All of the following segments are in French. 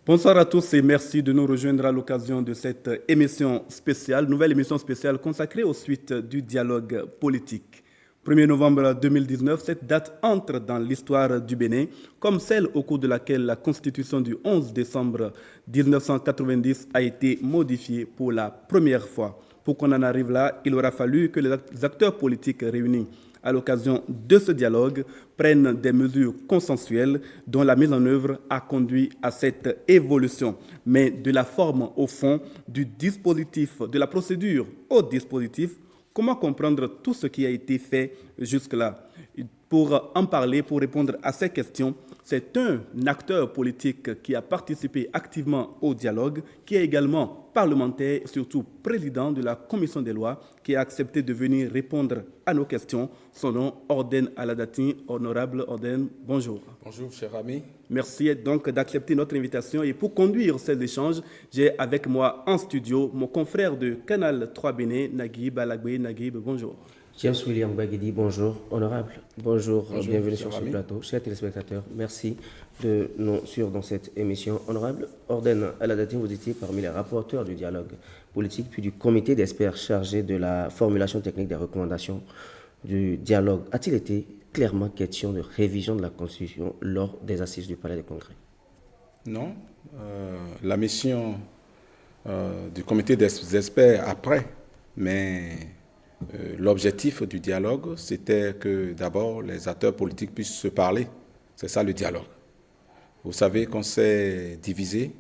Bonsoir à tous et merci de nous rejoindre à l'occasion de cette émission spéciale, nouvelle émission spéciale consacrée aux suites du dialogue politique. 1er novembre 2019, cette date entre dans l'histoire du Bénin comme celle au cours de laquelle la constitution du 11 décembre 1990 a été modifiée pour la première fois. Pour qu'on en arrive là, il aura fallu que les acteurs politiques réunis à l'occasion de ce dialogue, prennent des mesures consensuelles dont la mise en œuvre a conduit à cette évolution. Mais de la forme au fond, du dispositif, de la procédure au dispositif, comment comprendre tout ce qui a été fait jusque-là? Pour en parler, pour répondre à ces questions, c'est un acteur politique qui a participé activement au dialogue, qui est également parlementaire, surtout président de la commission des lois, qui a accepté de venir répondre à nos questions. Son nom, Orden Aladati. Honorable Orden, bonjour. Bonjour, cher ami. Merci donc d'accepter notre invitation. Et pour conduire ces échanges, j'ai avec moi en studio mon confrère de Canal 3 Bénin, Naguib Alagbe. Naguib, bonjour. James William Baguedi, bonjour, honorable. Bonjour, bienvenue sur ce ami. plateau. Chers téléspectateurs, merci de nous suivre dans cette émission. Honorable Orden Aladati, vous étiez parmi les rapporteurs du dialogue politique, puis du comité d'experts chargé de la formulation technique des recommandations du dialogue. A-t-il été clairement question de révision de la Constitution lors des assises du Palais des Congrès? Non. La mission du comité d'experts après, mais l'objectif du dialogue, c'était que d'abord les acteurs politiques puissent se parler. C'est ça le dialogue. Vous savez qu'on s'est divisé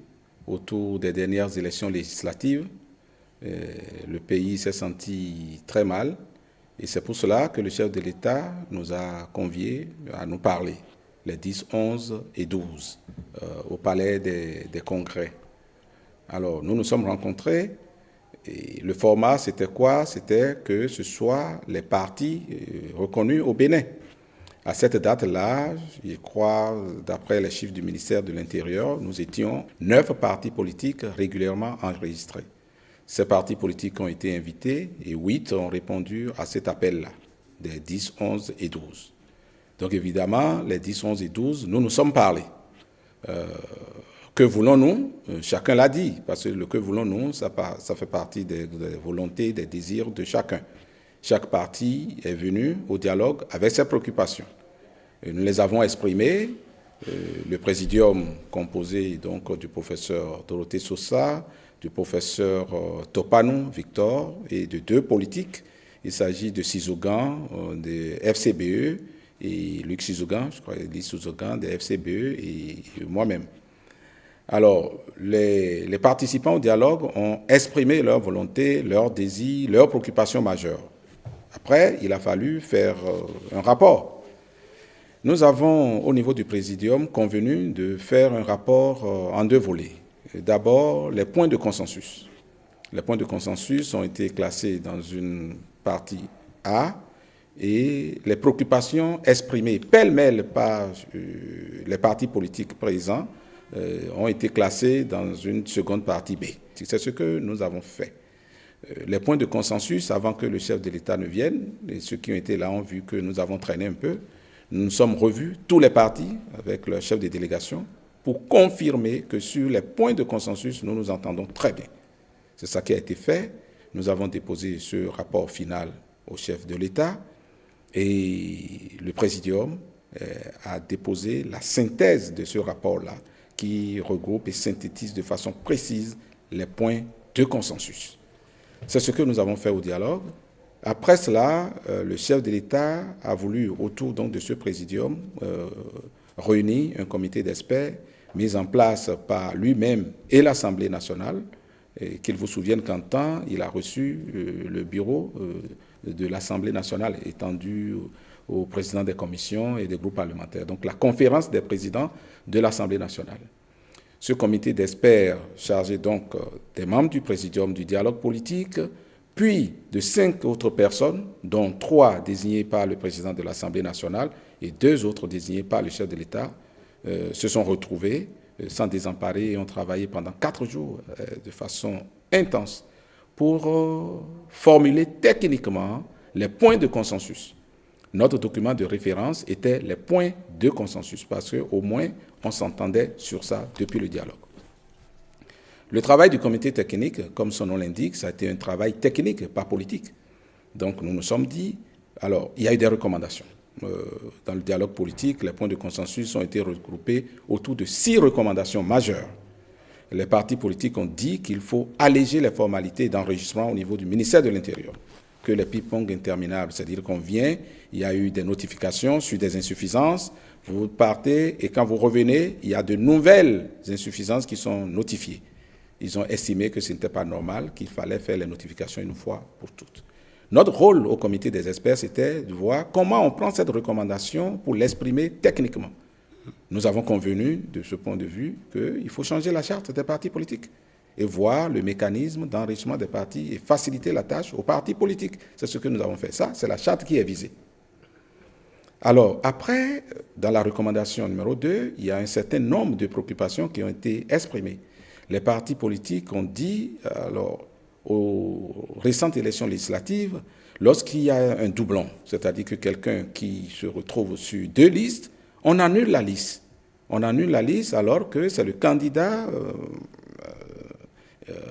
autour des dernières élections législatives. Le pays s'est senti très mal. Et c'est pour cela que le chef de l'État nous a conviés à nous parler, les 10, 11 et 12, au palais des congrès. Alors, nous nous sommes rencontrés. Et le format, c'était quoi? C'était que ce soit les partis reconnus au Bénin. À cette date-là, je crois, d'après les chiffres du ministère de l'Intérieur, nous étions 9 partis politiques régulièrement enregistrés. Ces partis politiques ont été invités et 8 ont répondu à cet appel-là, des 10, 11 et 12. Donc évidemment, les 10, 11 et 12, nous nous sommes parlé. Que voulons-nous? Chacun l'a dit, parce que le que voulons-nous, ça fait partie des volontés, des désirs de chacun. Chaque parti est venu au dialogue avec ses préoccupations. Et nous les avons exprimées. Le présidium composé donc du professeur Dorothée Sosa, du professeur Topanou Victor et de 2 politiques. Il s'agit de Sizougan, de FCBE, et Luc Sizougan, je crois, Luc Sizougan, de FCBE, et moi-même. Alors, les participants au dialogue ont exprimé leur volonté, leurs désirs, leurs préoccupations majeures. Après, il a fallu faire un rapport. Nous avons, au niveau du présidium, convenu de faire un rapport en 2 volets. D'abord, les points de consensus. Les points de consensus ont été classés dans une partie A et les préoccupations exprimées pêle-mêle par les partis politiques présents ont été classés dans une seconde partie B. C'est ce que nous avons fait. Les points de consensus, avant que le chef de l'État ne vienne, et ceux qui ont été là ont vu que nous avons traîné un peu, nous nous sommes revus, tous les partis, avec leur chef de délégation, pour confirmer que sur les points de consensus, nous nous entendons très bien. C'est ça qui a été fait. Nous avons déposé ce rapport final au chef de l'État et le présidium a déposé la synthèse de ce rapport-là qui regroupe et synthétise de façon précise les points de consensus. C'est ce que nous avons fait au dialogue. Après cela, le chef de l'État a voulu, autour donc de ce présidium, réunir un comité d'experts mis en place par lui-même et l'Assemblée nationale, et qu'il vous souvienne qu'en temps, il a reçu le bureau de l'Assemblée nationale étendu au président des commissions et des groupes parlementaires. Donc la conférence des présidents de l'Assemblée nationale. Ce comité d'experts chargé donc des membres du présidium du dialogue politique, puis de 5 autres personnes, dont 3 désignées par le président de l'Assemblée nationale et 2 autres désignés par le chef de l'État, se sont retrouvés sans désemparer et ont travaillé pendant 4 jours de façon intense pour formuler techniquement les points de consensus. Notre document de référence était les points de consensus parce qu'au moins on s'entendait sur ça depuis le dialogue. Le travail du comité technique, comme son nom l'indique, ça a été un travail technique, pas politique. Donc nous nous sommes dit, alors il y a eu des recommandations. Dans le dialogue politique, les points de consensus ont été regroupés autour de 6 recommandations majeures. Les partis politiques ont dit qu'il faut alléger les formalités d'enregistrement au niveau du ministère de l'Intérieur, que les ping-pong interminables, c'est-à-dire qu'on vient, il y a eu des notifications sur des insuffisances, vous partez et quand vous revenez, il y a de nouvelles insuffisances qui sont notifiées. Ils ont estimé que ce n'était pas normal, qu'il fallait faire les notifications une fois pour toutes. Notre rôle au comité des experts, c'était de voir comment on prend cette recommandation pour l'exprimer techniquement. Nous avons convenu, de ce point de vue, qu'il faut changer la charte des partis politiques et voir le mécanisme d'enrichissement des partis et faciliter la tâche aux partis politiques. C'est ce que nous avons fait. Ça, c'est la charte qui est visée. Alors, après, dans la recommandation numéro 2, il y a un certain nombre de préoccupations qui ont été exprimées. Les partis politiques ont dit, alors, aux récentes élections législatives, lorsqu'il y a un doublon, c'est-à-dire que quelqu'un qui se retrouve sur 2 listes, on annule la liste. On annule la liste alors que c'est le candidat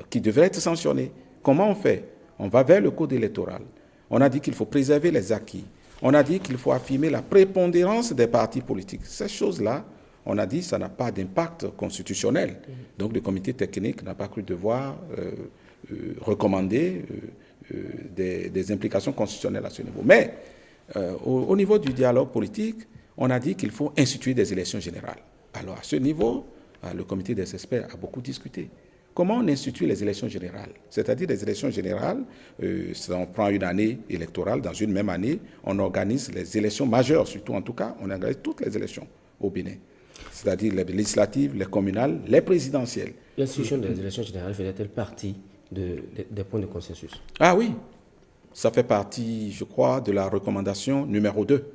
qui devrait être sanctionné. Comment on fait? On va vers le code électoral. On a dit qu'il faut préserver les acquis. On a dit qu'il faut affirmer la prépondérance des partis politiques. Ces choses-là, on a dit que ça n'a pas d'impact constitutionnel. Donc le comité technique n'a pas cru devoir recommander des implications constitutionnelles à ce niveau. Mais au niveau du dialogue politique, on a dit qu'il faut instituer des élections générales. Alors à ce niveau, le comité des experts a beaucoup discuté. Comment on institue les élections générales? C'est-à-dire les élections générales, on prend une année électorale, dans une même année, on organise les élections majeures, surtout en tout cas, on organise toutes les élections au Bénin. C'est-à-dire les législatives, les communales, les présidentielles. L'institution des élections générales faisait-elle partie des points de consensus? Ah oui, ça fait partie, je crois, de la recommandation numéro 2.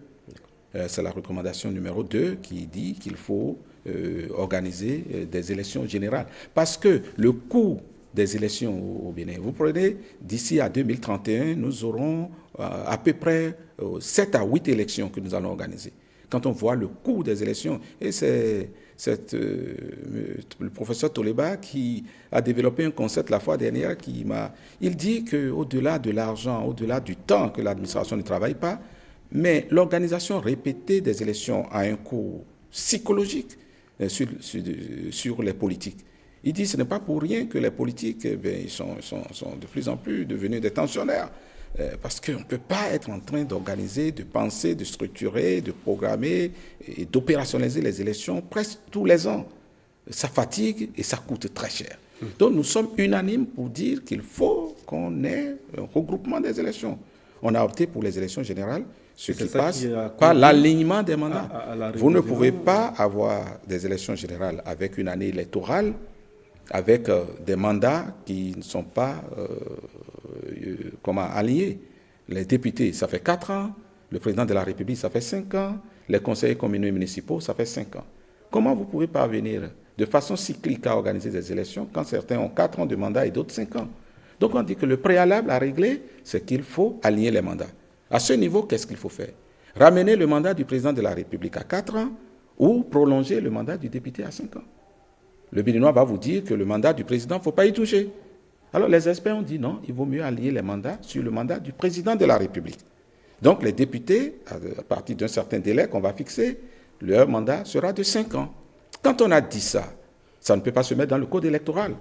C'est la recommandation numéro 2 qui dit qu'il faut organiser des élections générales. Parce que le coût des élections au Bénin, vous prenez, d'ici à 2031, nous aurons à peu près 7 à 8 élections que nous allons organiser. Quand on voit le coût des élections, et c'est le professeur Toleba qui a développé un concept la fois dernière, il dit qu'au-delà de l'argent, au-delà du temps que l'administration ne travaille pas, mais l'organisation répétée des élections a un coût psychologique sur les politiques. Il dit que ce n'est pas pour rien que les politiques ils sont de plus en plus devenus des tensionnaires. Parce qu'on ne peut pas être en train d'organiser, de penser, de structurer, de programmer et d'opérationnaliser les élections presque tous les ans. Ça fatigue et ça coûte très cher. Donc nous sommes unanimes pour dire qu'il faut qu'on ait un regroupement des élections. On a opté pour les élections générales, ce qui passe par l'alignement des mandats. Vous ne pouvez pas avoir des élections générales avec une année électorale, avec des mandats qui ne sont pas alignés. Les députés, ça fait 4 ans. Le président de la République, ça fait 5 ans. Les conseillers communaux et municipaux, ça fait 5 ans. Comment vous pouvez parvenir de façon cyclique à organiser des élections quand certains ont 4 ans de mandat et d'autres 5 ans? Donc on dit que le préalable à régler, c'est qu'il faut aligner les mandats. À ce niveau, qu'est-ce qu'il faut faire? Ramener le mandat du président de la République à 4 ans ou prolonger le mandat du député à 5 ans? Le Béninois va vous dire que le mandat du président, il ne faut pas y toucher. Alors les experts ont dit non, il vaut mieux aligner les mandats sur le mandat du président de la République. Donc les députés, à partir d'un certain délai qu'on va fixer, leur mandat sera de 5 ans. Quand on a dit ça, ça ne peut pas se mettre dans le code électoral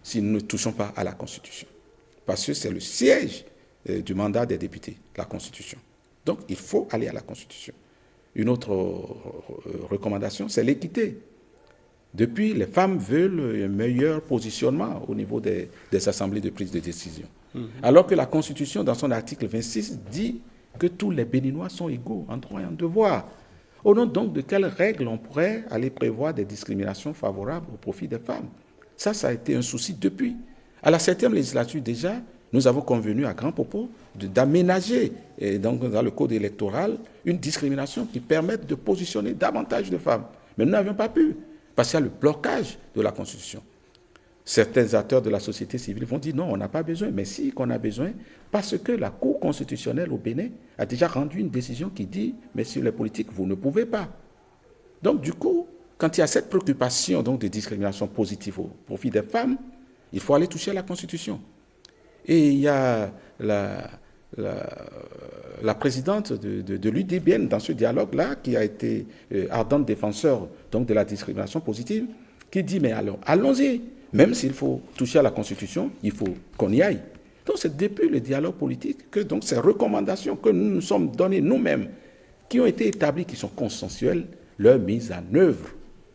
si nous ne touchons pas à la Constitution. Parce que c'est le siège du mandat des députés, la Constitution. Donc il faut aller à la Constitution. Une autre recommandation, c'est l'équité. Depuis, les femmes veulent un meilleur positionnement au niveau des assemblées de prise de décision. Alors que la Constitution, dans son article 26, dit que tous les Béninois sont égaux en droit et en devoir. Au nom donc de quelles règles on pourrait aller prévoir des discriminations favorables au profit des femmes? Ça a été un souci depuis. À la 7e législature déjà, nous avons convenu à grands propos d'aménager donc dans le code électoral une discrimination qui permette de positionner davantage de femmes. Mais nous n'avions pas pu, parce qu'il y a le blocage de la Constitution. Certains acteurs de la société civile vont dire non, on n'a pas besoin, mais si qu'on a besoin, parce que la Cour constitutionnelle au Bénin a déjà rendu une décision qui dit, mais sur les politiques, vous ne pouvez pas. Donc du coup, quand il y a cette préoccupation donc, de discrimination positive au profit des femmes, il faut aller toucher à la Constitution. Et il y a la présidente de l'UDBN dans ce dialogue-là, qui a été ardente défenseur donc, de la discrimination positive, qui dit, mais alors, allons-y, même s'il faut toucher à la Constitution, il faut qu'on y aille. Donc c'est depuis le dialogue politique que donc, ces recommandations que nous nous sommes données nous-mêmes, qui ont été établies, qui sont consensuelles, leur mise en œuvre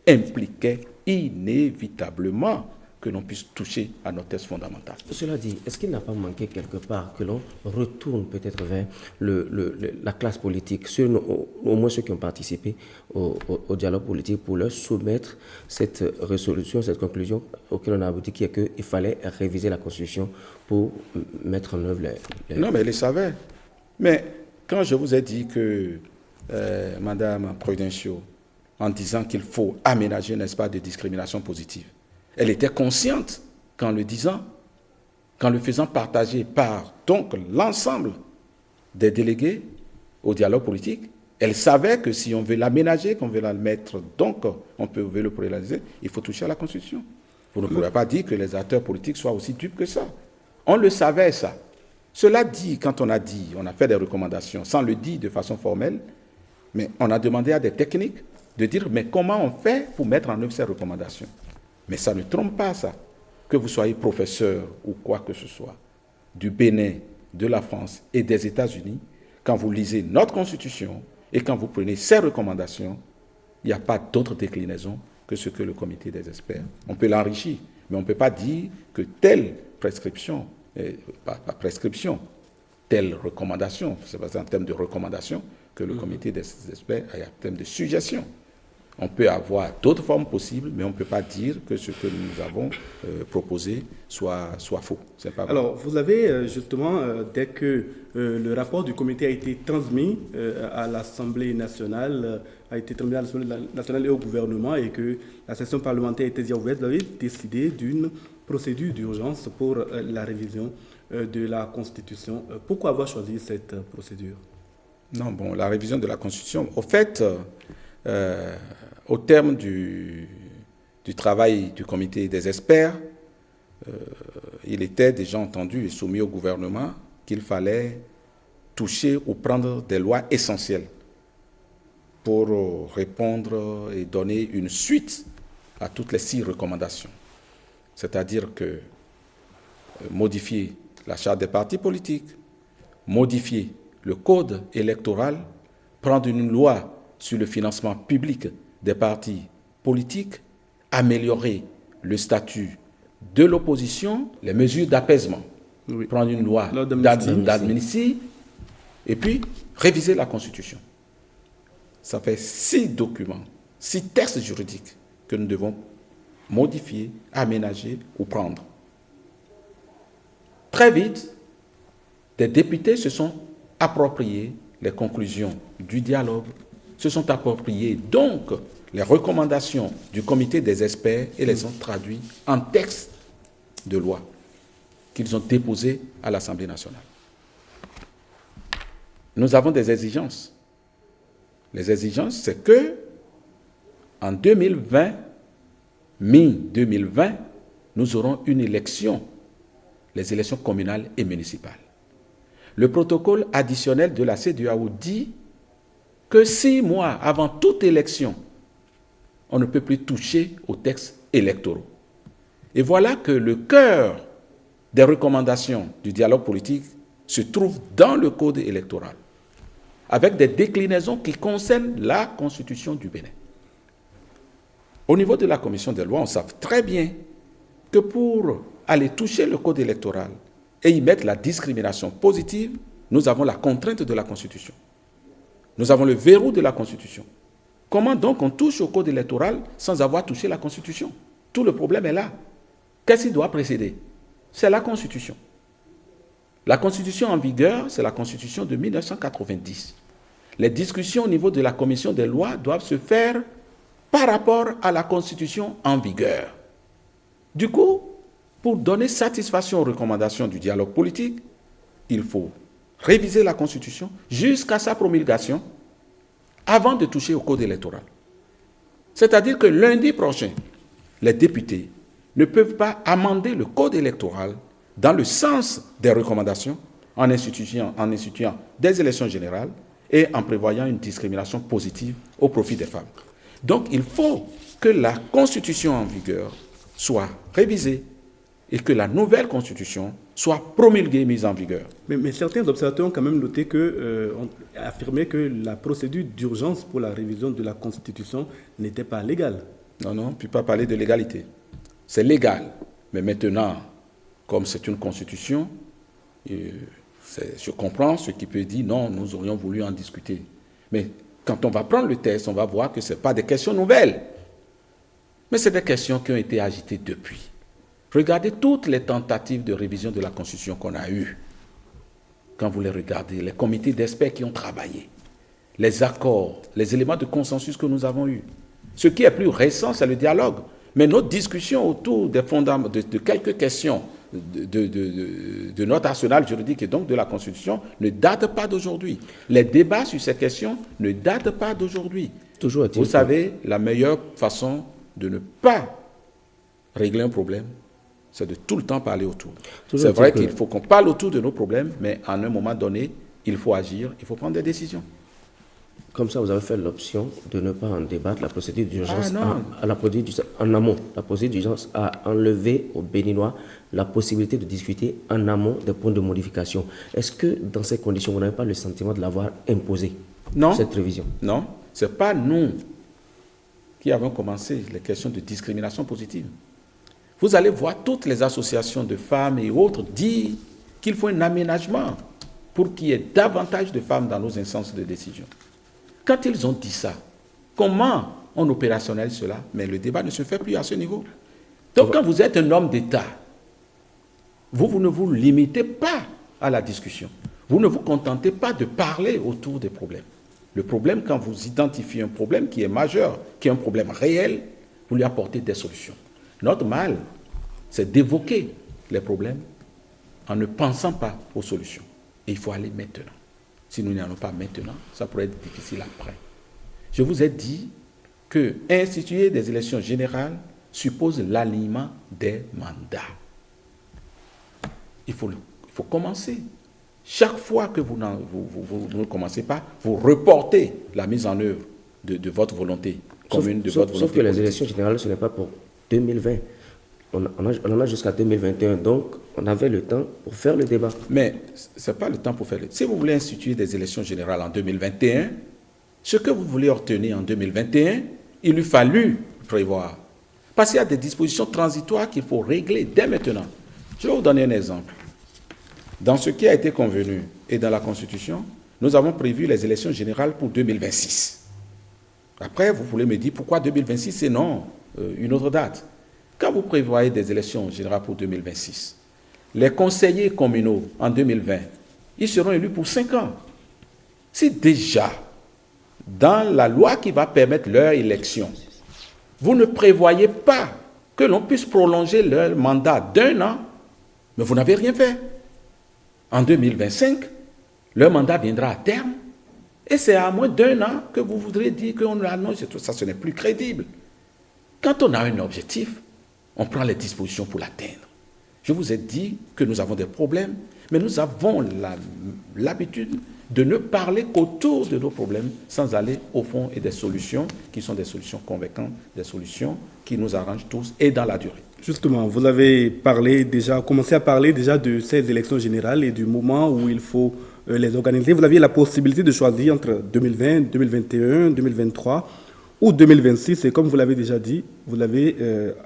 impliquait inévitablement que l'on puisse toucher à nos thèses fondamentales. Cela dit, est-ce qu'il n'a pas manqué quelque part que l'on retourne peut-être vers la classe politique, au moins ceux qui ont participé au dialogue politique, pour leur soumettre cette résolution, cette conclusion auquel on a abouti, qui est qu'il fallait réviser la Constitution pour mettre en œuvre les... Non, mais ils le savaient. Mais quand je vous ai dit que Madame Prudencio, en disant qu'il faut aménager un espace de discrimination positive, elle était consciente qu'en le disant, qu'en le faisant partager par donc l'ensemble des délégués au dialogue politique, elle savait que si on veut l'aménager, qu'on veut la mettre, donc on veut le réaliser, il faut toucher à la Constitution. Vous ne pourrez pas dire que les acteurs politiques soient aussi dupes que ça. On le savait, ça. Cela dit, quand on a fait des recommandations, sans le dire de façon formelle, mais on a demandé à des techniques de dire, mais comment on fait pour mettre en œuvre ces recommandations? Mais ça ne trompe pas, ça. Que vous soyez professeur ou quoi que ce soit, du Bénin, de la France et des États-Unis, quand vous lisez notre Constitution et quand vous prenez ces recommandations, il n'y a pas d'autre déclinaison que ce que le comité des experts. On peut l'enrichir, mais on ne peut pas dire que telle prescription, pas prescription, telle recommandation, c'est pas en termes de recommandation que le comité des experts a en termes de suggestion. On peut avoir d'autres formes possibles, mais on ne peut pas dire que ce que nous avons proposé soit faux. C'est pas vrai. Alors, vous avez justement, dès que le rapport du comité a été transmis à l'Assemblée nationale, et au gouvernement, et que la session parlementaire était déjà ouverte, vous avez décidé d'une procédure d'urgence pour la révision de la Constitution. Pourquoi avoir choisi cette procédure? Non, bon, la révision de la Constitution, au fait... au terme du travail du comité des experts, il était déjà entendu et soumis au gouvernement qu'il fallait toucher ou prendre des lois essentielles pour répondre et donner une suite à toutes les 6 recommandations. C'est-à-dire que modifier la charte des partis politiques, modifier le code électoral, prendre une loi sur le financement public des partis politiques, améliorer le statut de l'opposition, les mesures d'apaisement, oui. Prendre une loi d'amnistie, et puis réviser la Constitution. Ça fait 6 documents, 6 textes juridiques que nous devons modifier, aménager ou prendre. Très vite, des députés se sont appropriés les conclusions du dialogue, se sont appropriés donc les recommandations du comité des experts et les ont traduits en texte de loi qu'ils ont déposé à l'Assemblée nationale. Nous avons des exigences. Les exigences, c'est que en 2020, mi-2020, nous aurons une élection, les élections communales et municipales. Le protocole additionnel de la CEDEAO dit que 6 mois avant toute élection, on ne peut plus toucher aux textes électoraux. Et voilà que le cœur des recommandations du dialogue politique se trouve dans le code électoral, avec des déclinaisons qui concernent la Constitution du Bénin. Au niveau de la commission des lois, on sait très bien que pour aller toucher le code électoral et y mettre la discrimination positive, nous avons la contrainte de la Constitution. Nous avons le verrou de la Constitution. Comment donc on touche au code électoral sans avoir touché la Constitution? Tout le problème est là. Qu'est-ce qui doit précéder? C'est la Constitution. La Constitution en vigueur, c'est la Constitution de 1990. Les discussions au niveau de la commission des lois doivent se faire par rapport à la Constitution en vigueur. Du coup, pour donner satisfaction aux recommandations du dialogue politique, il faut réviser la Constitution jusqu'à sa promulgation avant de toucher au code électoral. C'est-à-dire que lundi prochain, les députés ne peuvent pas amender le code électoral dans le sens des recommandations en instituant des élections générales et en prévoyant une discrimination positive au profit des femmes. Donc, il faut que la Constitution en vigueur soit révisée et que la nouvelle Constitution soit promulguée, mise en vigueur. Mais certains observateurs ont quand même noté ont affirmé que la procédure d'urgence pour la révision de la Constitution n'était pas légale. Non, on ne peut pas parler de légalité. C'est légal. Mais maintenant, comme c'est une Constitution, je comprends ce qui peut dire non, nous aurions voulu en discuter. Mais quand on va prendre le texte, on va voir que ce n'est pas des questions nouvelles. Mais c'est des questions qui ont été agitées depuis. Regardez toutes les tentatives de révision de la Constitution qu'on a eues. Quand vous les regardez, les comités d'experts qui ont travaillé, les accords, les éléments de consensus que nous avons eus. Ce qui est plus récent, c'est le dialogue. Mais notre discussion autour des fondements, de quelques questions de notre arsenal juridique et donc de la Constitution ne datent pas d'aujourd'hui. Les débats sur ces questions ne datent pas d'aujourd'hui. Vous savez, la meilleure façon de ne pas régler un problème, c'est de tout le temps parler autour. C'est vrai qu'il faut qu'on parle autour de nos problèmes, mais à un moment donné, il faut agir, il faut prendre des décisions. Comme ça, vous avez fait l'option de ne pas en débattre. La procédure d'urgence en amont. La procédure d'urgence a enlevé aux Béninois la possibilité de discuter en amont des points de modification. Est-ce que dans ces conditions, vous n'avez pas le sentiment de l'avoir imposé, cette révision? Non, ce n'est pas nous qui avons commencé les questions de discrimination positive. Vous allez voir toutes les associations de femmes et autres dire qu'il faut un aménagement pour qu'il y ait davantage de femmes dans nos instances de décision. Quand ils ont dit ça, comment on opérationnalise cela? Mais le débat ne se fait plus à ce niveau. Donc quand vous êtes un homme d'État, vous ne vous limitez pas à la discussion. Vous ne vous contentez pas de parler autour des problèmes. Le problème, quand vous identifiez un problème qui est majeur, qui est un problème réel, vous lui apportez des solutions. Notre mal, c'est d'évoquer les problèmes en ne pensant pas aux solutions. Et il faut aller maintenant. Si nous n'y allons pas maintenant, ça pourrait être difficile après. Je vous ai dit que instituer des élections générales suppose l'alignement des mandats. Il faut commencer. Chaque fois que vous ne commencez pas, vous reportez la mise en œuvre de votre volonté commune, sauf que les élections générales, ce n'est pas pour 2020. On en a jusqu'à 2021, donc on avait le temps pour faire le débat. Mais ce n'est pas le temps pour faire le débat. Si vous voulez instituer des élections générales en 2021, ce que vous voulez obtenir en 2021, il lui fallu prévoir. Parce qu'il y a des dispositions transitoires qu'il faut régler dès maintenant. Je vais vous donner un exemple. Dans ce qui a été convenu et dans la Constitution, nous avons prévu les élections générales pour 2026. Après, vous voulez me dire pourquoi 2026 et non une autre date. Quand vous prévoyez des élections générales pour 2026, les conseillers communaux en 2020, ils seront élus pour 5 ans. Si déjà, dans la loi qui va permettre leur élection, vous ne prévoyez pas que l'on puisse prolonger leur mandat d'1 an, mais vous n'avez rien fait. En 2025, leur mandat viendra à terme, et c'est à moins d'1 an que vous voudrez dire qu'on annonce tout ça, ce n'est plus crédible. Quand on a un objectif, on prend les dispositions pour l'atteindre. Je vous ai dit que nous avons des problèmes, mais nous avons l'habitude de ne parler qu'autour de nos problèmes sans aller au fond et des solutions qui sont des solutions convaincantes, des solutions qui nous arrangent tous et dans la durée. Justement, vous avez commencé à parler déjà de ces élections générales et du moment où il faut les organiser. Vous aviez la possibilité de choisir entre 2020, 2021, 2023 ou 2026. Et comme vous l'avez déjà dit, vous avez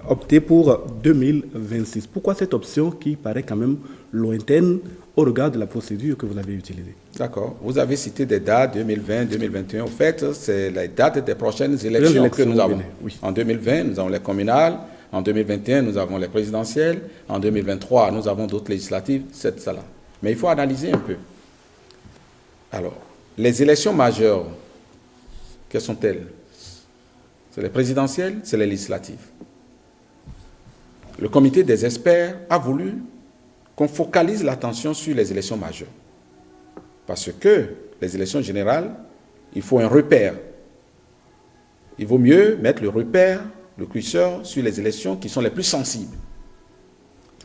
opté pour 2026. Pourquoi cette option qui paraît quand même lointaine au regard de la procédure que vous avez utilisée? D'accord. Vous avez cité des dates 2020, 2021. En fait, c'est les dates des prochaines élections que nous avons. Oui. En 2020, nous avons les communales. En 2021, nous avons les présidentielles. En 2023, nous avons d'autres législatives. C'est ça là. Mais il faut analyser un peu. Alors, les élections majeures, quelles sont-elles? C'est les présidentielles, c'est les législatives. Le comité des experts a voulu qu'on focalise l'attention sur les élections majeures. Parce que les élections générales, il faut un repère. Il vaut mieux mettre le repère le curseur sur les élections qui sont les plus sensibles.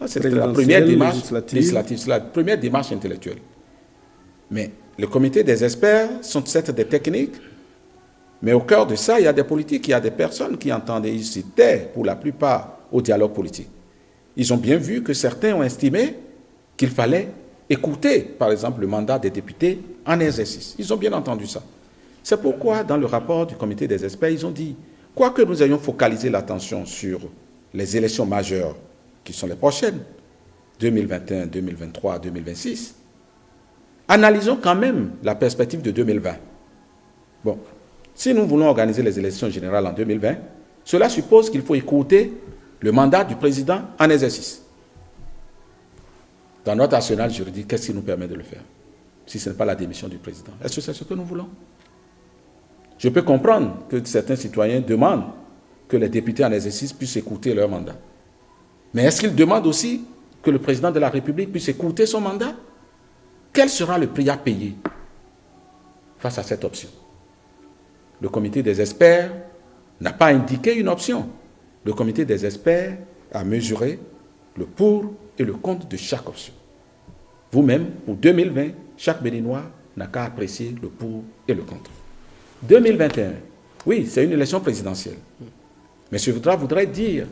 C'est la Présidentielle, première démarche législative. c'est la première démarche intellectuelle. Mais le comité des experts sont certes des techniques, mais au cœur de ça, il y a des politiques, il y a des personnes qui entendent et ils s'étaient pour la plupart au dialogue politique. Ils ont bien vu que certains ont estimé qu'il fallait écouter, par exemple, le mandat des députés en exercice. Ils ont bien entendu ça. C'est pourquoi, dans le rapport du comité des experts, ils ont dit, quoique nous ayons focalisé l'attention sur les élections majeures, qui sont les prochaines, 2021, 2023, 2026, analysons quand même la perspective de 2020. Bon, si nous voulons organiser les élections générales en 2020, cela suppose qu'il faut écouter le mandat du président en exercice. Dans notre arsenal juridique, qu'est-ce qui nous permet de le faire, si ce n'est pas la démission du président? Est-ce que c'est ce que nous voulons? Je peux comprendre que certains citoyens demandent que les députés en exercice puissent écouter leur mandat. Mais est-ce qu'ils demandent aussi que le président de la République puisse écouter son mandat? Quel sera le prix à payer face à cette option? Le comité des experts n'a pas indiqué une option. Le comité des experts a mesuré le pour et le contre de chaque option. Vous-même, pour 2020, chaque Béninois n'a qu'à apprécier le pour et le contre. 2021, oui, c'est une élection présidentielle. Mais ce voudrait dire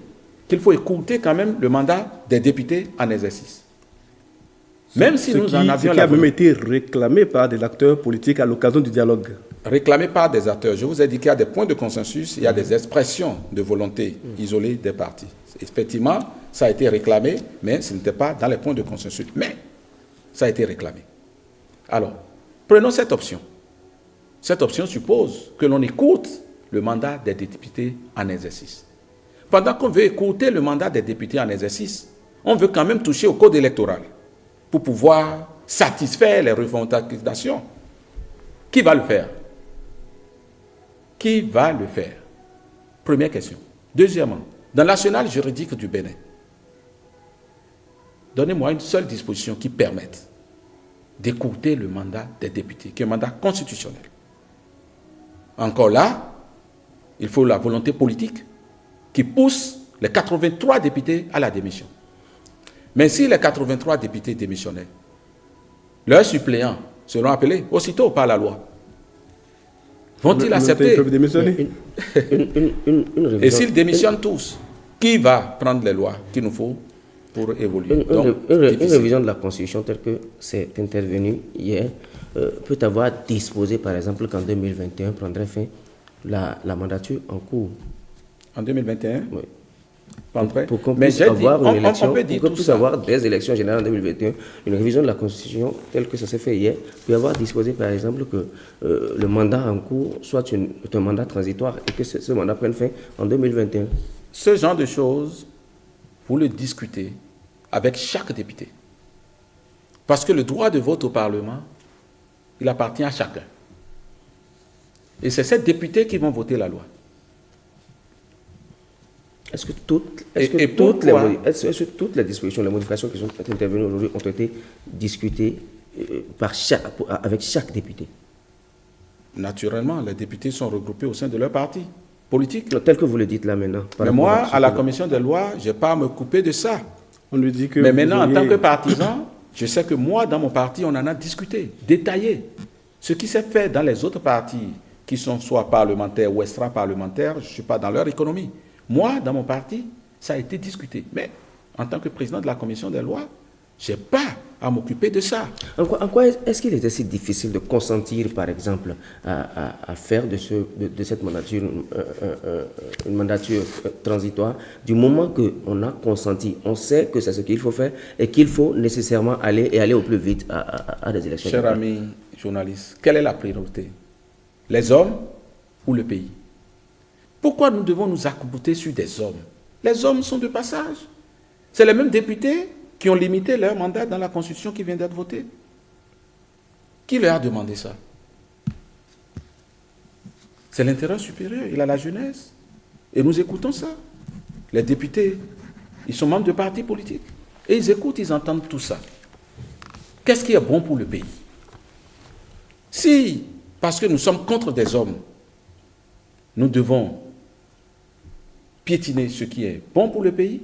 qu'il faut écouter quand même le mandat des députés en exercice. Même si nous en avions la volonté. Ce qui a même été réclamé par des acteurs politiques à l'occasion du dialogue. Réclamé par des acteurs. Je vous ai dit qu'il y a des points de consensus, il y a des expressions de volonté isolées des partis. Effectivement, ça a été réclamé, mais ce n'était pas dans les points de consensus. Mais ça a été réclamé. Alors, prenons cette option. Cette option suppose que l'on écoute le mandat des députés en exercice. Pendant qu'on veut écouter le mandat des députés en exercice, on veut quand même toucher au code électoral pour pouvoir satisfaire les revendications. Qui va le faire? Qui va le faire? Première question. Deuxièmement, dans l'arsenal juridique du Bénin, donnez-moi une seule disposition qui permette d'écouter le mandat des députés, qui est un mandat constitutionnel. Encore là, il faut la volonté politique qui pousse les 83 députés à la démission. Mais si les 83 députés démissionnaient, leurs suppléants seront appelés aussitôt par la loi. Vont-ils accepter? Et s'ils démissionnent tous, qui va prendre les lois qu'il nous faut pour évoluer? Une révision de la Constitution telle que c'est intervenu hier peut avoir disposé, par exemple, qu'en 2021 prendrait fin la mandature en cours. En 2021? Oui. Pour qu'on puisse avoir une élection, pour qu'on puisse avoir des élections générales en 2021, une révision de la Constitution telle que ça s'est fait hier, peut avoir disposé, par exemple, que le mandat en cours soit un mandat transitoire et que ce mandat prenne fin en 2021. Ce genre de choses, vous le discutez avec chaque député. Parce que le droit de vote au Parlement, il appartient à chacun. Et c'est ces députés qui vont voter la loi. Est-ce que toutes les dispositions, les modifications qui sont intervenues aujourd'hui ont été discutées avec chaque député? Naturellement, les députés sont regroupés au sein de leur parti politique. Tel que vous le dites là maintenant. Mais moi, à la commission des lois, je n'ai pas à me couper de ça. On lui dit que mais maintenant, en tant que partisan, je sais que moi, dans mon parti, on en a discuté, détaillé. Ce qui s'est fait dans les autres partis, qui sont soit parlementaires ou extra-parlementaires, je ne suis pas dans leur économie. Moi, dans mon parti, ça a été discuté. Mais en tant que président de la commission des lois, je n'ai pas à m'occuper de ça. En quoi est-ce qu'il était si difficile de consentir, par exemple, à faire de cette mandature une mandature transitoire, du moment qu'on a consenti, on sait que c'est ce qu'il faut faire et qu'il faut nécessairement aller au plus vite à des élections? Cher ami journaliste, quelle est la priorité? Les hommes ou le pays? Pourquoi nous devons nous accouter sur des hommes? Les hommes sont de passage. C'est les mêmes députés qui ont limité leur mandat dans la Constitution qui vient d'être votée. Qui leur a demandé ça? C'est l'intérêt supérieur, il a la jeunesse. Et nous écoutons ça. Les députés, ils sont membres de partis politiques. Et ils écoutent, ils entendent tout ça. Qu'est-ce qui est bon pour le pays? Si, parce que nous sommes contre des hommes, nous devons piétiner ce qui est bon pour le pays.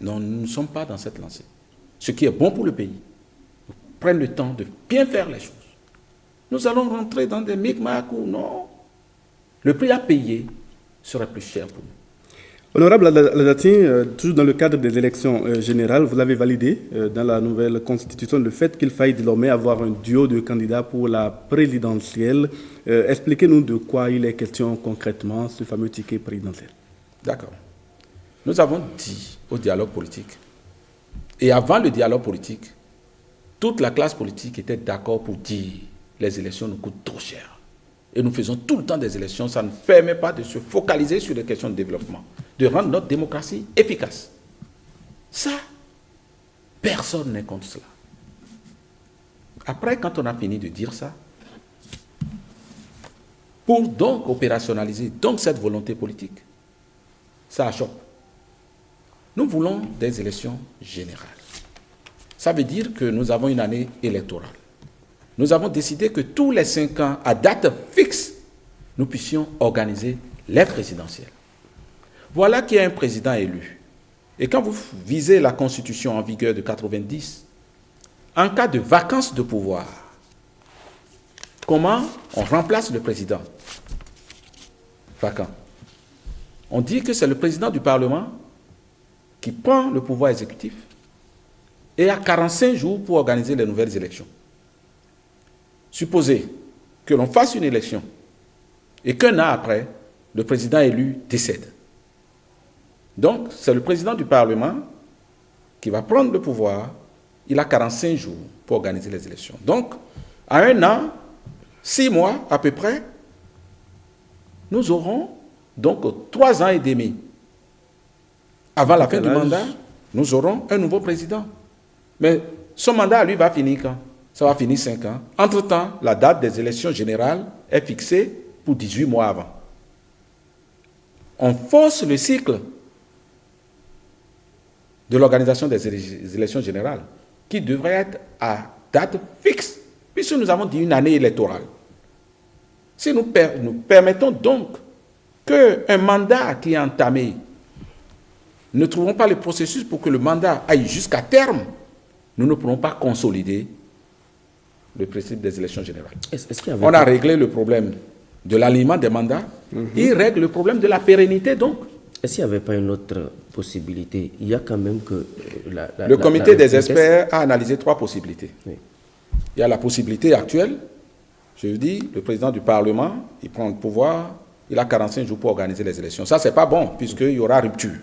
Non, nous ne sommes pas dans cette lancée. Ce qui est bon pour le pays, nous prenons le temps de bien faire les choses. Nous allons rentrer dans des micmacs où non, le prix à payer serait plus cher pour nous. Honorable Ladati, toujours dans le cadre des élections générales, vous avez validé dans la nouvelle constitution le fait qu'il faille désormais avoir un duo de candidats pour la présidentielle. Expliquez-nous de quoi il est question concrètement, ce fameux ticket présidentiel. D'accord. Nous avons dit au dialogue politique, et avant le dialogue politique, toute la classe politique était d'accord pour dire les élections nous coûtent trop cher. Et nous faisons tout le temps des élections, ça ne permet pas de se focaliser sur les questions de développement, de rendre notre démocratie efficace. Ça, personne n'est contre cela. Après, quand on a fini de dire ça, pour donc opérationnaliser donc cette volonté politique, ça achoppe. Nous voulons des élections générales. Ça veut dire que nous avons une année électorale. Nous avons décidé que tous les 5 ans, à date fixe, nous puissions organiser les présidentielles. Voilà qu'il y a un président élu. Et quand vous visez la Constitution en vigueur de 90, en cas de vacance de pouvoir, comment on remplace le président vacant? On dit que c'est le président du Parlement qui prend le pouvoir exécutif et a 45 jours pour organiser les nouvelles élections. Supposez que l'on fasse une élection et qu'un an après, le président élu décède. Donc, c'est le président du Parlement qui va prendre le pouvoir. Il a 45 jours pour organiser les élections. Donc, à un an, 6 mois à peu près, nous aurons donc 3 ans et demi. Avant la fin du mandat, nous aurons un nouveau président. Mais son mandat, lui, va finir quand? Ça va finir 5 ans. Entre-temps, la date des élections générales est fixée pour 18 mois avant. On force le cycle de l'organisation des élections générales qui devrait être à date fixe, puisque nous avons dit une année électorale. Si nous permettons donc qu'un mandat qui est entamé, ne trouvons pas le processus pour que le mandat aille jusqu'à terme, nous ne pourrons pas consolider le principe des élections générales. On a réglé le problème de l'alignement des mandats, il règle le problème de la pérennité donc. Est-ce qu'il n'y avait pas une autre possibilité? Il y a quand même que... le comité des experts a analysé 3 possibilités. Oui. Il y a la possibilité actuelle, je dis, le président du Parlement, il prend le pouvoir, il a 45 jours pour organiser les élections. Ça, ce n'est pas bon, puisqu'il y aura rupture.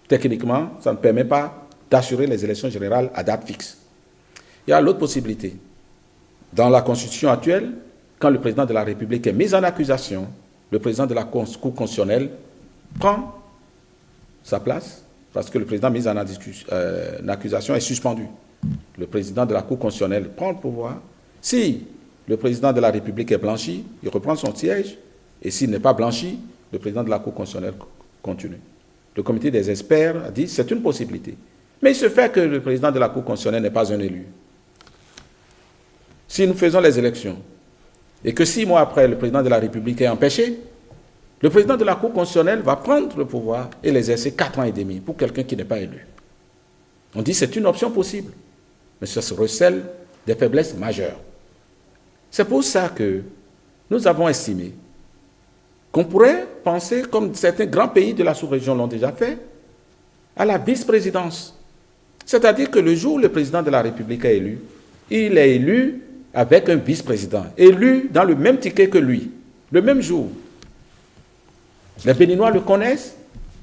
Techniquement, ça ne permet pas d'assurer les élections générales à date fixe. Il y a l'autre possibilité. Dans la Constitution actuelle, quand le président de la République est mis en accusation, le président de la Cour constitutionnelle prend sa place parce que le président mis en accusation est suspendu. Le président de la Cour constitutionnelle prend le pouvoir. Si le président de la République est blanchi, il reprend son siège. Et s'il n'est pas blanchi, le président de la Cour constitutionnelle continue. Le comité des experts a dit que c'est une possibilité. Mais il se fait que le président de la Cour constitutionnelle n'est pas un élu. Si nous faisons les élections et que 6 mois après, le président de la République est empêché, le président de la Cour constitutionnelle va prendre le pouvoir et l'exercer 4 ans et demi pour quelqu'un qui n'est pas élu. On dit que c'est une option possible, mais ça se recèle des faiblesses majeures. C'est pour ça que nous avons estimé qu'on pourrait penser, comme certains grands pays de la sous-région l'ont déjà fait, à la vice-présidence. C'est-à-dire que le jour où le président de la République est élu, il est élu avec un vice-président, élu dans le même ticket que lui, le même jour. Les Béninois le connaissent,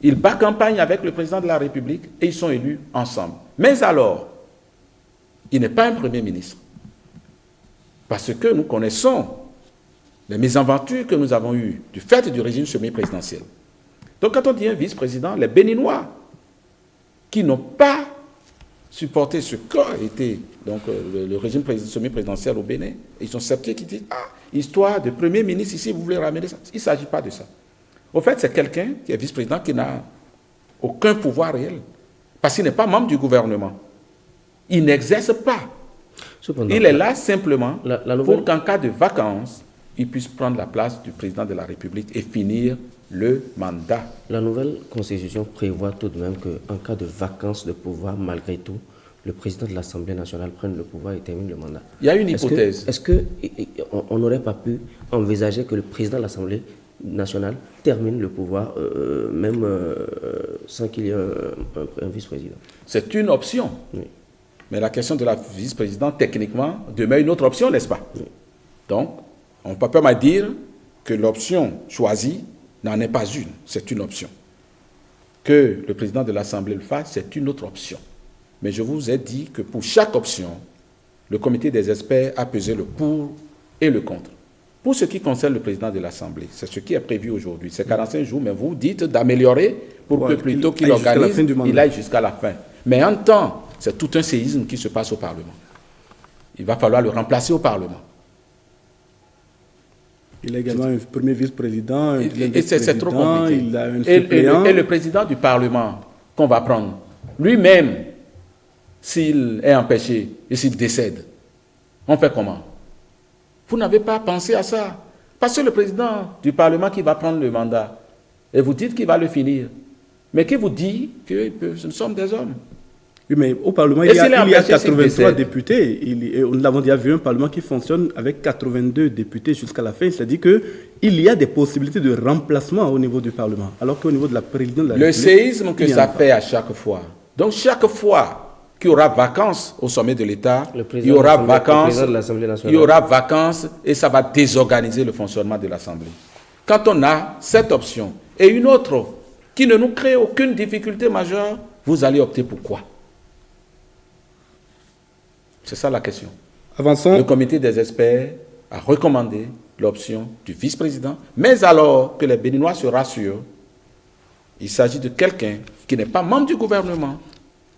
ils battent campagne avec le président de la République et ils sont élus ensemble. Mais alors, il n'est pas un Premier ministre. Parce que nous connaissons les mésaventures que nous avons eues du fait du régime semi-présidentiel. Donc quand on dit un vice-président, les Béninois qui n'ont pas supporté ce qu'a été donc, le régime semi-présidentiel au Bénin, ils sont sceptiques qui disent « Ah, histoire de Premier ministre ici, vous voulez ramener ça ?» Il ne s'agit pas de ça. Au fait, c'est quelqu'un qui est vice-président qui n'a aucun pouvoir réel. Parce qu'il n'est pas membre du gouvernement. Il n'exerce pas. Cependant, il est là simplement pour qu'en cas de vacances, il puisse prendre la place du président de la République et finir le mandat. La nouvelle constitution prévoit tout de même qu'en cas de vacance de pouvoir, malgré tout, le président de l'Assemblée nationale prenne le pouvoir et termine le mandat. Il y a une hypothèse. Est-ce qu'on n'aurait pas pu envisager que le président de l'Assemblée nationale termine le pouvoir, même sans qu'il y ait un vice-président? C'est une option. Oui. Mais la question de la vice-présidente, techniquement, demeure une autre option, n'est-ce pas? Oui. Donc, on ne peut pas me dire que l'option choisie n'en est pas une. C'est une option. Que le président de l'Assemblée le fasse, c'est une autre option. Mais je vous ai dit que pour chaque option, le comité des experts a pesé le pour et le contre. Pour ce qui concerne le président de l'Assemblée, c'est ce qui est prévu aujourd'hui. C'est 45 jours, mais vous dites d'améliorer pour que plutôt qu'il organise, il aille jusqu'à la fin. Mais en temps, c'est tout un séisme qui se passe au Parlement. Il va falloir le remplacer au Parlement. Il a également un premier vice-président, et c'est trop compliqué. Il a un suppléant. Et le président du Parlement qu'on va prendre, lui-même, s'il est empêché et s'il décède, on fait comment? Vous n'avez pas pensé à ça. Parce que le président du Parlement qui va prendre le mandat, et vous dites qu'il va le finir, mais qui vous dit que nous sommes des hommes? Oui, mais au Parlement, il y a 83 députés. Nous l'avons déjà vu, un Parlement qui fonctionne avec 82 députés jusqu'à la fin. C'est-à-dire qu'il y a des possibilités de remplacement au niveau du Parlement, alors qu'au niveau de la présidence de la République... Le séisme que ça fait à chaque fois. Donc, chaque fois qu'il y aura vacances au sommet de l'État, il y aura vacances et ça va désorganiser le fonctionnement de l'Assemblée. Quand on a cette option et une autre qui ne nous crée aucune difficulté majeure, vous allez opter pour quoi? C'est ça la question. Avançons. Le comité des experts a recommandé l'option du vice-président, mais alors que les Béninois se rassurent, il s'agit de quelqu'un qui n'est pas membre du gouvernement.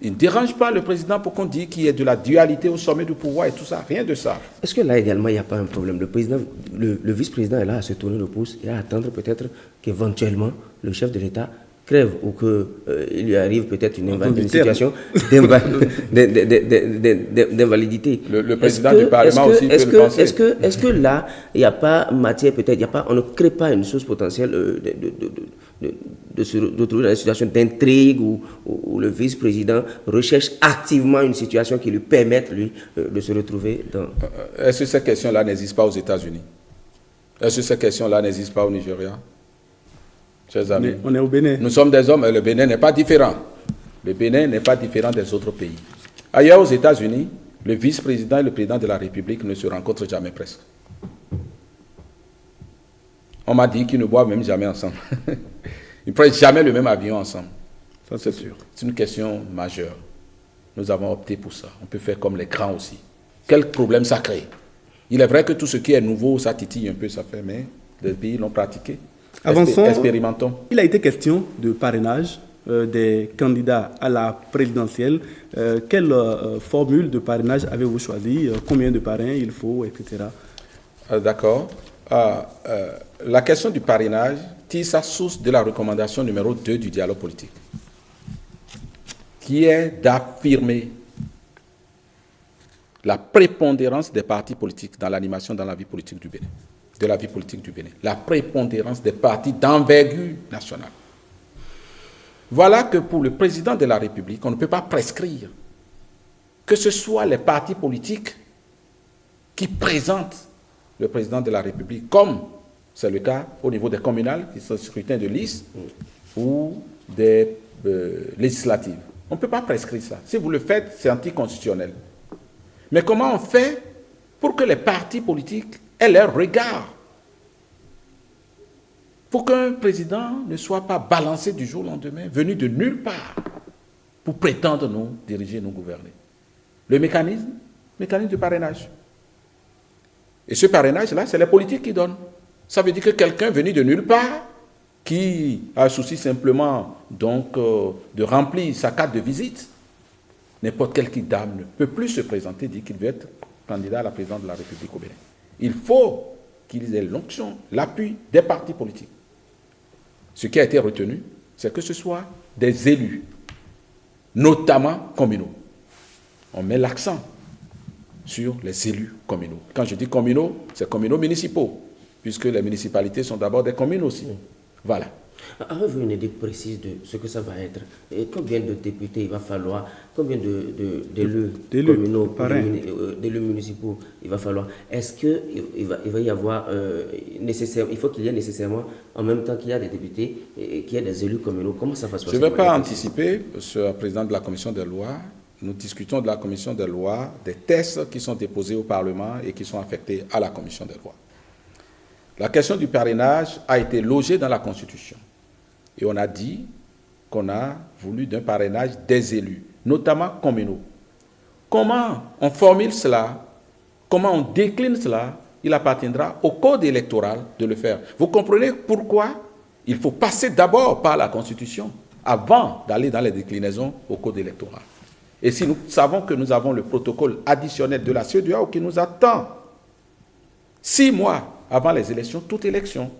Il ne dérange pas le président pour qu'on dise qu'il y ait de la dualité au sommet du pouvoir et tout ça. Rien de ça. Est-ce que là également il n'y a pas un problème? Le vice-président est là à se tourner le pouce et à attendre peut-être qu'éventuellement le chef de l'État crève ou qu'il lui arrive peut-être une situation d'invalidité. Le président du Parlement aussi peut le penser. Est-ce que là, il n'y a pas matière, peut-être, on ne crée pas une source potentielle de se retrouver dans une situation d'intrigue où le vice-président recherche activement une situation qui lui permette, lui, de se retrouver dans... Est-ce que cette question-là n'existe pas aux États-Unis? Est-ce que cette question-là n'existe pas au Nigeria? Chers amis, on est au Bénin. Nous sommes des hommes et le Bénin n'est pas différent. Le Bénin n'est pas différent des autres pays. Ailleurs aux États-Unis, le vice-président et le président de la République ne se rencontrent jamais presque. On m'a dit qu'ils ne boivent même jamais ensemble. Ils ne prennent jamais le même avion ensemble. Ça, c'est sûr. C'est une question majeure. Nous avons opté pour ça. On peut faire comme les grands aussi. Quel problème ça crée? Il est vrai que tout ce qui est nouveau, ça titille un peu, ça fait, mais les pays l'ont pratiqué. Avançons. Expérimentons. Il a été question de parrainage des candidats à la présidentielle. Quelle formule de parrainage avez-vous choisi? Combien de parrains il faut, etc. D'accord. La question du parrainage tire sa source de la recommandation numéro 2 du dialogue politique, qui est d'affirmer la prépondérance des partis politiques dans l'animation dans la vie politique du Bénin. De la vie politique du Bénin. La prépondérance des partis d'envergure nationale. Voilà que pour le président de la République, on ne peut pas prescrire que ce soit les partis politiques qui présentent le président de la République, comme c'est le cas au niveau des communales, qui sont scrutins de liste, ou des législatives. On ne peut pas prescrire ça. Si vous le faites, c'est anticonstitutionnel. Mais comment on fait pour que les partis politiques aient leur regard, pour qu'un président ne soit pas balancé du jour au lendemain, venu de nulle part, pour prétendre nous diriger, nous gouverner? Le mécanisme de parrainage. Et ce parrainage-là, c'est les politiques qui donnent. Ça veut dire que quelqu'un venu de nulle part, qui a un souci simplement donc, de remplir sa carte de visite, n'importe quelle dame ne peut plus se présenter et dire qu'il veut être candidat à la présidence de la République au Bénin. Il faut qu'ils aient l'onction, l'appui des partis politiques. Ce qui a été retenu, c'est que ce soit des élus, notamment communaux. On met l'accent sur les élus communaux. Quand je dis communaux, c'est communaux municipaux, puisque les municipalités sont d'abord des communes aussi. Voilà. Avez-vous une idée précise de ce que ça va être? Et combien de députés il va falloir? Combien d'élus communaux, d'élus municipaux il va falloir? Est-ce qu'il va y avoir nécessaire, il faut qu'il y ait nécessairement, en même temps qu'il y a des députés et qu'il y ait des élus communaux? Comment ça va se passer? Je ne vais pas anticiper, Monsieur le Président de la Commission des lois. Nous discutons de la Commission des lois, des textes qui sont déposés au Parlement et qui sont affectés à la Commission des lois. La question du parrainage a été logée dans la Constitution. Et on a dit qu'on a voulu d'un parrainage des élus, notamment communaux. Comment on formule cela, comment on décline cela, il appartiendra au code électoral de le faire. Vous comprenez pourquoi il faut passer d'abord par la Constitution avant d'aller dans les déclinaisons au code électoral. Et si nous savons que nous avons le protocole additionnel de la CEDEAO qui nous attend 6 mois avant les élections, toute élection,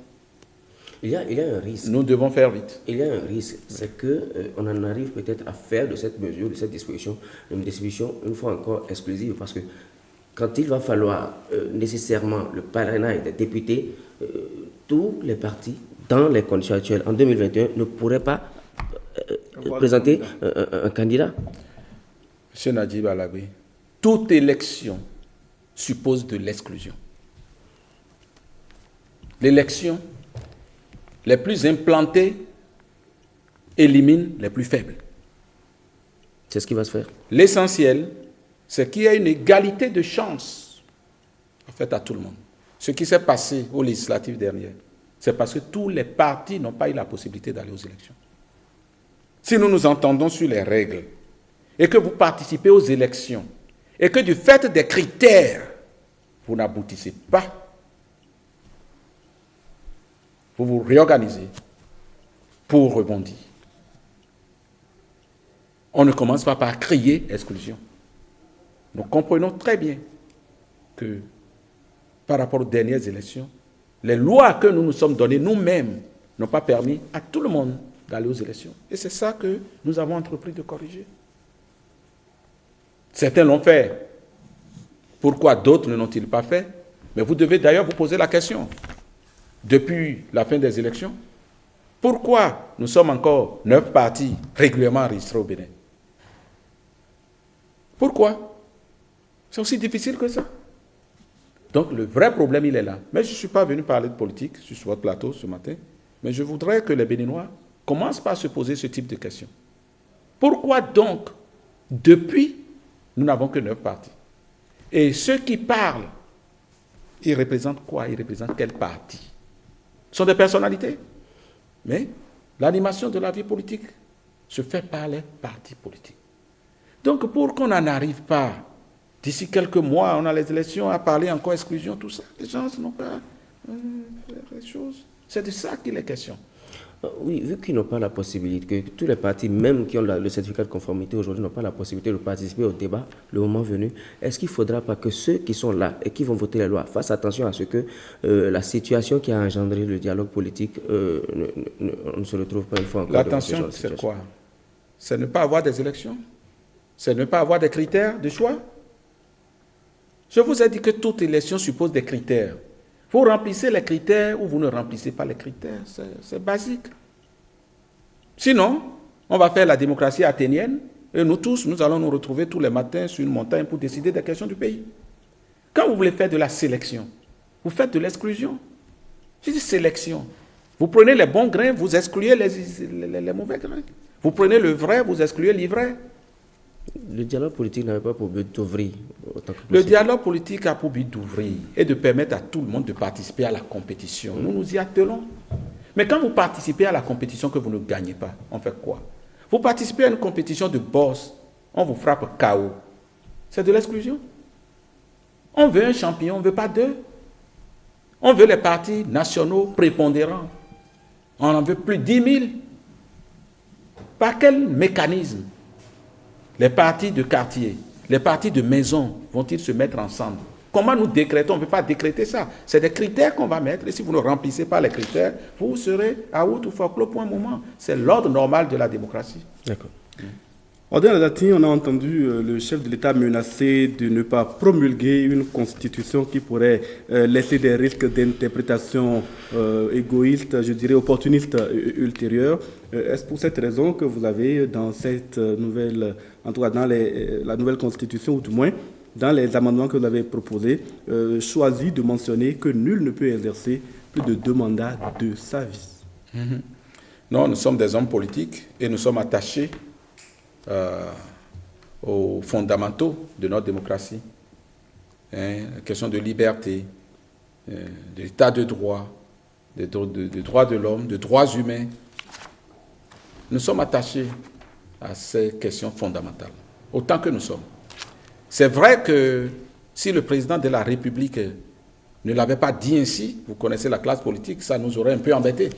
il y a un risque. Nous devons faire vite. Il y a un risque, c'est qu'on en arrive peut-être à faire de cette mesure, de cette disposition, une disposition une fois encore exclusive, parce que quand il va falloir nécessairement le parrainage des députés, tous les partis, dans les conditions actuelles, en 2021, ne pourraient pas présenter un candidat. Monsieur Najib Alagui, toute élection suppose de l'exclusion. L'élection les plus implantés éliminent les plus faibles. C'est ce qui va se faire. L'essentiel, c'est qu'il y ait une égalité de chance en fait à tout le monde. Ce qui s'est passé aux législatives dernières, c'est parce que tous les partis n'ont pas eu la possibilité d'aller aux élections. Si nous nous entendons sur les règles et que vous participez aux élections et que du fait des critères, vous n'aboutissez pas, vous vous réorganisez pour rebondir. On ne commence pas par crier exclusion. Nous comprenons très bien que par rapport aux dernières élections, les lois que nous nous sommes données nous-mêmes n'ont pas permis à tout le monde d'aller aux élections. Et c'est ça que nous avons entrepris de corriger. Certains l'ont fait. Pourquoi d'autres ne l'ont-ils pas fait? Mais vous devez d'ailleurs vous poser la question. Depuis la fin des élections, pourquoi nous sommes encore 9 partis régulièrement enregistrés au Bénin? Pourquoi? C'est aussi difficile que ça. Donc le vrai problème, il est là. Mais je ne suis pas venu parler de politique sur votre plateau ce matin, mais je voudrais que les Béninois commencent par se poser ce type de questions. Pourquoi donc, depuis, nous n'avons que 9 partis? Et ceux qui parlent, ils représentent quoi? Ils représentent quel parti? Ce sont des personnalités. Mais l'animation de la vie politique se fait par les partis politiques. Donc pour qu'on n'en arrive pas, d'ici quelques mois, on a les élections, à parler encore exclusion, tout ça, les gens n'ont pas faire les choses. C'est de ça qu'il est question. Oui, vu qu'ils n'ont pas la possibilité, que tous les partis, même qui ont le certificat de conformité aujourd'hui, n'ont pas la possibilité de participer au débat le moment venu, est-ce qu'il ne faudra pas que ceux qui sont là et qui vont voter les lois fassent attention à ce que la situation qui a engendré le dialogue politique ne se retrouve pas une fois encore? L'attention, c'est quoi? C'est ne pas avoir des élections? C'est ne pas avoir des critères de choix? Je vous ai dit que toute élection suppose des critères. Vous remplissez les critères ou vous ne remplissez pas les critères. C'est basique. Sinon, on va faire la démocratie athénienne et nous tous, nous allons nous retrouver tous les matins sur une montagne pour décider des questions du pays. Quand vous voulez faire de la sélection, vous faites de l'exclusion. Je dis sélection. Vous prenez les bons grains, vous excluez les mauvais grains. Vous prenez le vrai, vous excluez l'ivraie. Le dialogue politique n'avait pas pour but d'ouvrir autant que possible. Le dialogue politique a pour but d'ouvrir et de permettre à tout le monde de participer à la compétition. Nous nous y attelons. Mais quand vous participez à la compétition que vous ne gagnez pas, on fait quoi? Vous participez à une compétition de boss, on vous frappe KO. C'est de l'exclusion. On veut un champion, on ne veut pas deux. On veut les partis nationaux prépondérants. On en veut plus de 10 000. Par quel mécanisme les partis de quartier, les partis de maison vont-ils se mettre ensemble? Comment nous décrétons? On ne peut pas décréter ça. C'est des critères qu'on va mettre. Et si vous ne remplissez pas les critères, vous serez à out ou folklore pour un moment. C'est l'ordre normal de la démocratie. D'accord. Ordin Aladati, on a entendu le chef de l'État menacer de ne pas promulguer une constitution qui pourrait laisser des risques d'interprétation égoïste, je dirais opportuniste ultérieure. Est-ce pour cette raison que vous avez dans cette nouvelle, en tout cas dans la nouvelle constitution, ou du moins dans les amendements que vous avez proposés, choisi de mentionner que nul ne peut exercer plus de 2 mandats de sa vie? Non, nous sommes des hommes politiques et nous sommes attachés aux fondamentaux de notre démocratie. La question de liberté, de l'état de droit, de droits de l'homme, de droits humains. Nous sommes attachés à ces questions fondamentales, autant que nous sommes. C'est vrai que si le président de la République ne l'avait pas dit ainsi, vous connaissez la classe politique, ça nous aurait un peu embêtés.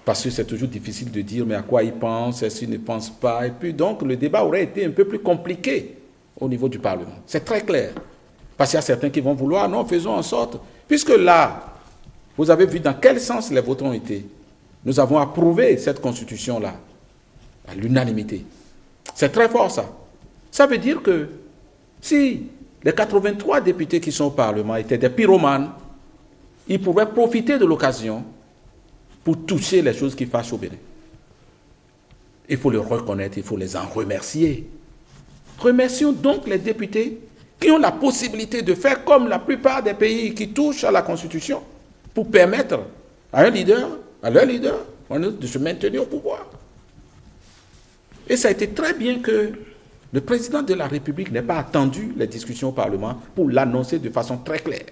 Parce que c'est toujours difficile de dire mais à quoi il pense, est-ce qu'il ne pense pas. Et puis donc le débat aurait été un peu plus compliqué au niveau du Parlement. C'est très clair. Parce qu'il y a certains qui vont vouloir, non, faisons en sorte. Puisque là, vous avez vu dans quel sens les votes ont été. Nous avons approuvé cette constitution-là à l'unanimité. C'est très fort ça. Ça veut dire que si les 83 députés qui sont au Parlement étaient des pyromanes, ils pouvaient profiter de l'occasion pour toucher les choses qui fâchent au Bénin. Il faut le reconnaître, il faut les en remercier. Remercions donc les députés qui ont la possibilité de faire comme la plupart des pays qui touchent à la Constitution pour permettre à un leader, à leur leader, de se maintenir au pouvoir. Et ça a été très bien que le président de la République n'ait pas attendu les discussions au Parlement pour l'annoncer de façon très claire.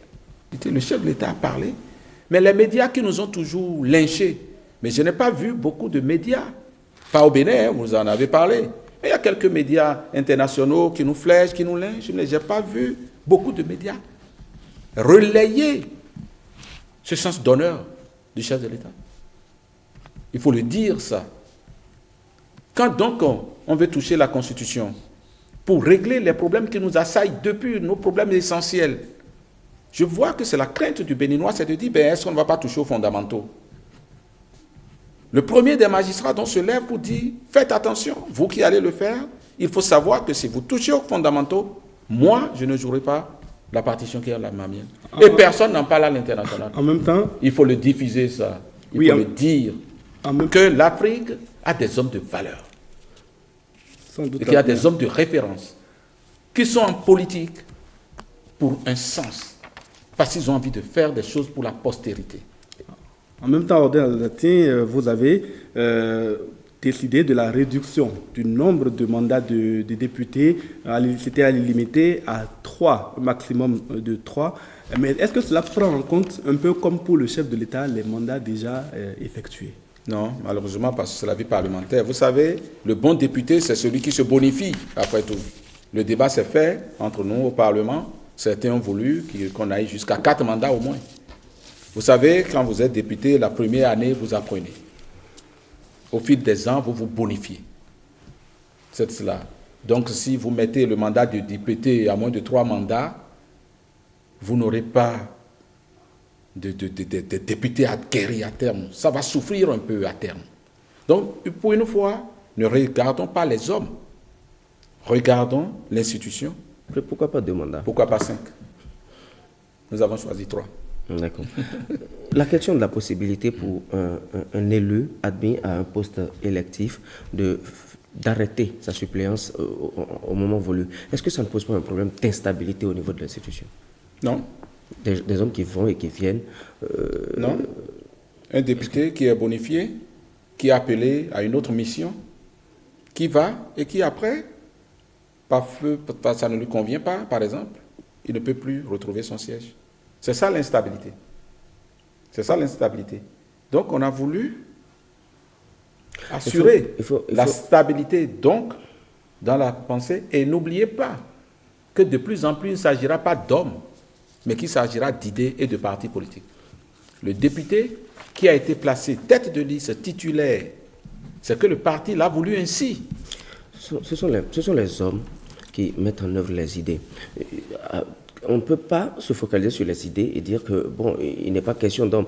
Le chef de l'État a parlé. Mais les médias qui nous ont toujours lynchés, mais je n'ai pas vu beaucoup de médias, pas au Bénin, vous en avez parlé, mais il y a quelques médias internationaux qui nous flèchent, qui nous lynchent, mais je n'ai pas vu beaucoup de médias relayer ce sens d'honneur du chef de l'État. Il faut le dire ça. Quand donc on veut toucher la Constitution pour régler les problèmes qui nous assaillent depuis nos problèmes essentiels, je vois que c'est la crainte du Béninois, c'est de dire, est-ce qu'on ne va pas toucher aux fondamentaux? Le premier des magistrats donc se lève pour dire, faites attention, vous qui allez le faire, il faut savoir que si vous touchez aux fondamentaux, moi, je ne jouerai pas la partition qui est la mienne. Et personne n'en parle à l'international. En même temps, il faut le diffuser ça. Il faut le dire que l'Afrique a des hommes de valeur. Et qu'il y a des hommes de référence qui sont en politique pour un sens. Parce qu'ils ont envie de faire des choses pour la postérité. En même temps, Ordin Aladati, vous avez décidé de la réduction du nombre de mandats de députés. C'était à limiter à 3, un maximum de 3. Mais est-ce que cela prend en compte, un peu comme pour le chef de l'État, les mandats déjà effectués? Non, malheureusement, parce que c'est la vie parlementaire. Vous savez, le bon député, c'est celui qui se bonifie, après tout. Le débat s'est fait entre nous au Parlement. Certains ont voulu qu'on aille jusqu'à 4 mandats au moins. Vous savez, quand vous êtes député, la première année, vous apprenez. Au fil des ans, vous vous bonifiez. C'est cela. Donc, si vous mettez le mandat de député à moins de 3 mandats, vous n'aurez pas de députés acquéris à terme. Ça va souffrir un peu à terme. Donc, pour une fois, ne regardons pas les hommes. Regardons l'institution. Pourquoi pas 2 mandats? Pourquoi pas 5? Nous avons choisi 3. D'accord. La question de la possibilité pour un élu admis à un poste électif d'arrêter sa suppléance au moment voulu, est-ce que ça ne pose pas un problème d'instabilité au niveau de l'institution? Non. Des hommes qui vont et qui viennent. Non. Un député qui est bonifié, qui est appelé à une autre mission, qui va et qui après, ça ne lui convient pas, par exemple, il ne peut plus retrouver son siège. C'est ça l'instabilité. C'est ça l'instabilité. Donc on a voulu assurer la stabilité donc dans la pensée. Et n'oubliez pas que de plus en plus il ne s'agira pas d'hommes, mais qu'il s'agira d'idées et de partis politiques. Le député qui a été placé tête de liste titulaire, c'est que le parti l'a voulu ainsi. Ce sont les hommes qui mettent en œuvre les idées. on ne peut pas se focaliser sur les idées et dire que, bon, il n'est pas question d'homme.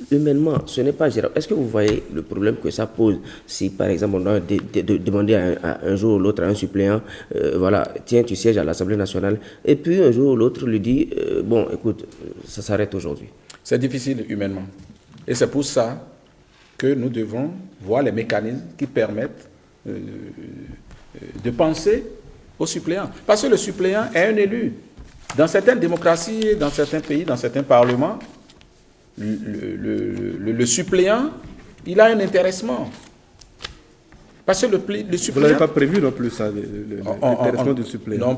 Humainement, ce n'est pas gérable. Est-ce que vous voyez le problème que ça pose si, par exemple, on doit demander un jour ou l'autre à un suppléant, voilà, tiens, tu sièges à l'Assemblée nationale, et puis un jour ou l'autre lui dit, bon, écoute, ça s'arrête aujourd'hui. C'est difficile humainement. Et c'est pour ça que nous devons voir les mécanismes qui permettent de penser au suppléant. Parce que le suppléant est un élu. Dans certaines démocraties, dans certains pays, dans certains parlements, le suppléant, il a un intéressement. Parce que le suppléant... Vous n'avez pas prévu non plus ça, l'intéressement du suppléant? Non, on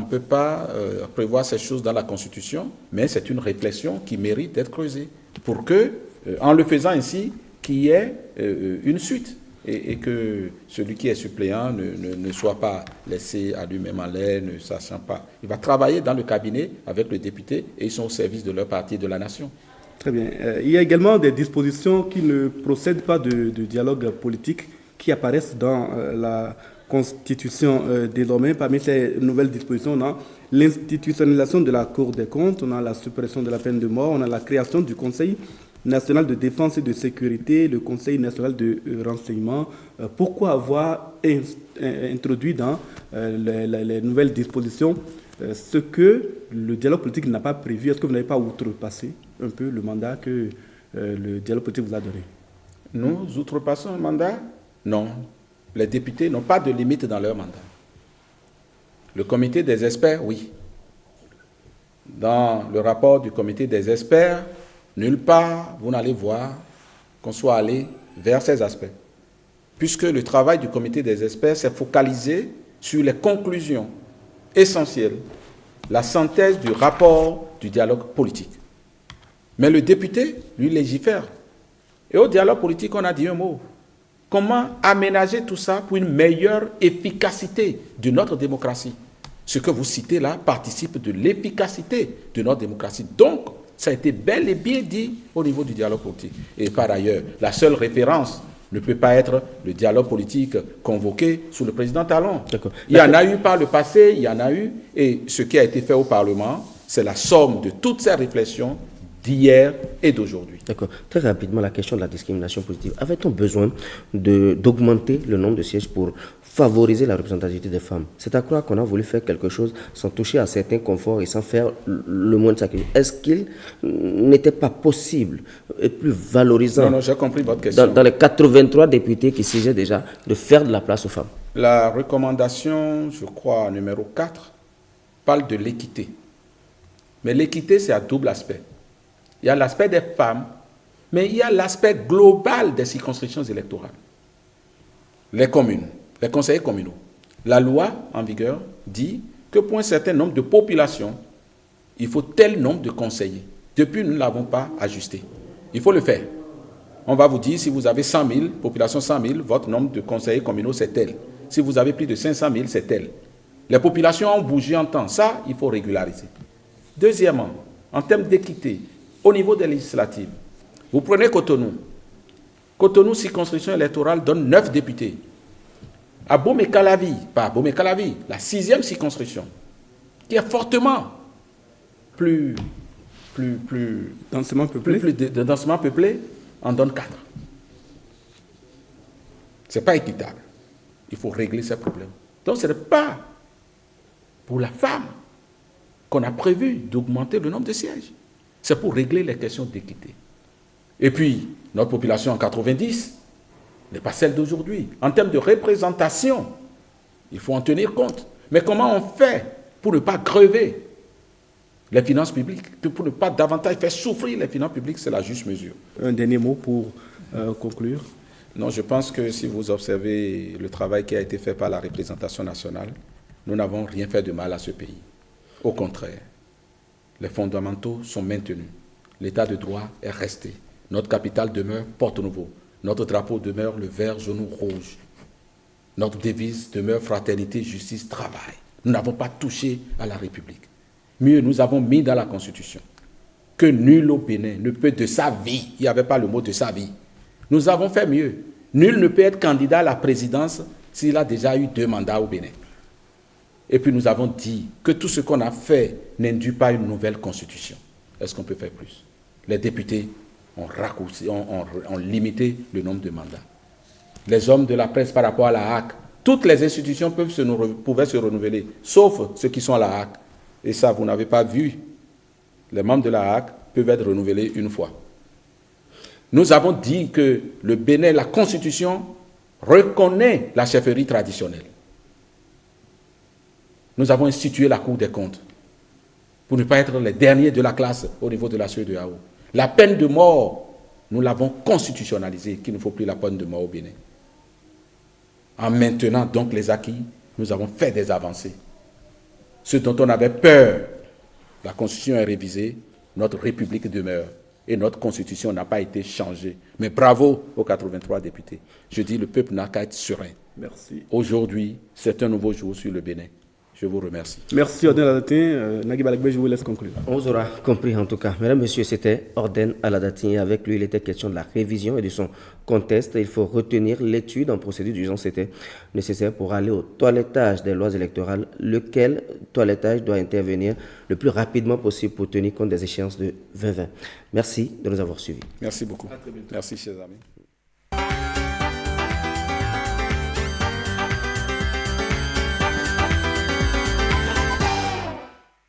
ne peut pas prévoir ces choses dans la Constitution, mais c'est une réflexion qui mérite d'être creusée pour que, en le faisant ainsi, qu'il y ait une suite. Et que celui qui est suppléant ne soit pas laissé à lui-même en l'air, ne sachant pas. Il va travailler dans le cabinet avec le député et ils sont au service de leur parti et de la nation. Très bien. Il y a également des dispositions qui ne procèdent pas de dialogue politique qui apparaissent dans la Constitution désormais. Parmi ces nouvelles dispositions, on a l'institutionnalisation de la Cour des comptes, on a la suppression de la peine de mort, on a la création du Conseil national de défense et de sécurité, le Conseil national de renseignement. Pourquoi avoir introduit dans les nouvelles dispositions ce que le dialogue politique n'a pas prévu? Est-ce que vous n'avez pas outrepassé un peu le mandat que le dialogue politique vous a donné? Nous outrepassons un mandat? Non. Les députés n'ont pas de limite dans leur mandat. Le comité des experts, oui. Dans le rapport du comité des experts, nulle part, vous n'allez voir qu'on soit allé vers ces aspects. Puisque le travail du comité des experts s'est focalisé sur les conclusions essentielles, la synthèse du rapport du dialogue politique. Mais le député, lui, légifère. Et au dialogue politique, on a dit un mot. Comment aménager tout ça pour une meilleure efficacité de notre démocratie? Ce que vous citez là participe de l'efficacité de notre démocratie. Donc, ça a été bel et bien dit au niveau du dialogue politique. Et par ailleurs, la seule référence ne peut pas être le dialogue politique convoqué sous le président Talon. Il y en a eu par le passé, il y en a eu, et ce qui a été fait au Parlement, c'est la somme de toutes ces réflexions d'hier et d'aujourd'hui. D'accord. Très rapidement, la question de la discrimination positive. Avait-on besoin d'augmenter le nombre de sièges pour favoriser la représentativité des femmes? C'est à croire qu'on a voulu faire quelque chose sans toucher à certains conforts et sans faire le moins de sacrifice. Est-ce qu'il n'était pas possible et plus valorisant Non, j'ai compris votre question. Dans les 83 députés qui siégeaient déjà, de faire de la place aux femmes? La recommandation, je crois, numéro 4, parle de l'équité. Mais l'équité, c'est à double aspect. Il y a l'aspect des femmes, mais il y a l'aspect global des circonscriptions électorales. Les communes, les conseillers communaux. La loi en vigueur dit que pour un certain nombre de populations, il faut tel nombre de conseillers. Depuis, nous ne l'avons pas ajusté. Il faut le faire. On va vous dire, si vous avez 100 000, population 100 000, votre nombre de conseillers communaux, c'est tel. Si vous avez plus de 500 000, c'est tel. Les populations ont bougé en temps. Ça, il faut régulariser. Deuxièmement, en termes d'équité, au niveau des législatives, vous prenez Cotonou. Cotonou, circonscription électorale, donne 9 députés. À Bomé-Calavi, pas à Bomé-Calavi, la 6e circonscription, qui est fortement plus densément peuplée, en donne 4. Ce n'est pas équitable. Il faut régler ces problèmes. Donc ce n'est pas pour la femme qu'on a prévu d'augmenter le nombre de sièges. C'est pour régler les questions d'équité. Et puis, notre population en 90 n'est pas celle d'aujourd'hui. En termes de représentation, il faut en tenir compte. Mais comment on fait pour ne pas crever les finances publiques, pour ne pas davantage faire souffrir les finances publiques? C'est la juste mesure. Un dernier mot pour conclure. Non, je pense que si vous observez le travail qui a été fait par la représentation nationale, nous n'avons rien fait de mal à ce pays. Au contraire. Les fondamentaux sont maintenus. L'état de droit est resté. Notre capitale demeure Porto-Novo. Notre drapeau demeure le vert, jaune, rouge. Notre devise demeure fraternité, justice, travail. Nous n'avons pas touché à la République. Mieux, nous avons mis dans la Constitution que nul au Bénin ne peut de sa vie, il n'y avait pas le mot de sa vie. Nous avons fait mieux. Nul ne peut être candidat à la présidence s'il a déjà eu 2 mandats au Bénin. Et puis nous avons dit que tout ce qu'on a fait n'induit pas une nouvelle constitution. Est-ce qu'on peut faire plus? Les députés ont raccourci, ont limité le nombre de mandats. Les hommes de la presse par rapport à la HAC, toutes les institutions pouvaient se renouveler, sauf ceux qui sont à la HAC. Et ça, vous n'avez pas vu. Les membres de la HAC peuvent être renouvelés une fois. Nous avons dit que le Bénin, la Constitution, reconnaît la chefferie traditionnelle. Nous avons institué la Cour des comptes pour ne pas être les derniers de la classe au niveau de la CEDEAO. La peine de mort, nous l'avons constitutionnalisée, qu'il ne faut plus la peine de mort au Bénin. En maintenant donc les acquis, nous avons fait des avancées. Ce dont on avait peur, la Constitution est révisée, notre République demeure. Et notre Constitution n'a pas été changée. Mais bravo aux 83 députés. Je dis, le peuple n'a qu'à être serein. Merci. Aujourd'hui, c'est un nouveau jour sur le Bénin. Je vous remercie. Merci, Orden Aladatin. Nagui Balagbe, je vous laisse conclure. On vous aura compris en tout cas. Mesdames, Messieurs, c'était Orden Aladatin. Et avec lui, il était question de la révision et de son conteste. Il faut retenir l'étude en procédure d'urgence. C'était nécessaire pour aller au toilettage des lois électorales, lequel toilettage doit intervenir le plus rapidement possible pour tenir compte des échéances de 2020. Merci de nous avoir suivis. Merci beaucoup. Merci, chers amis.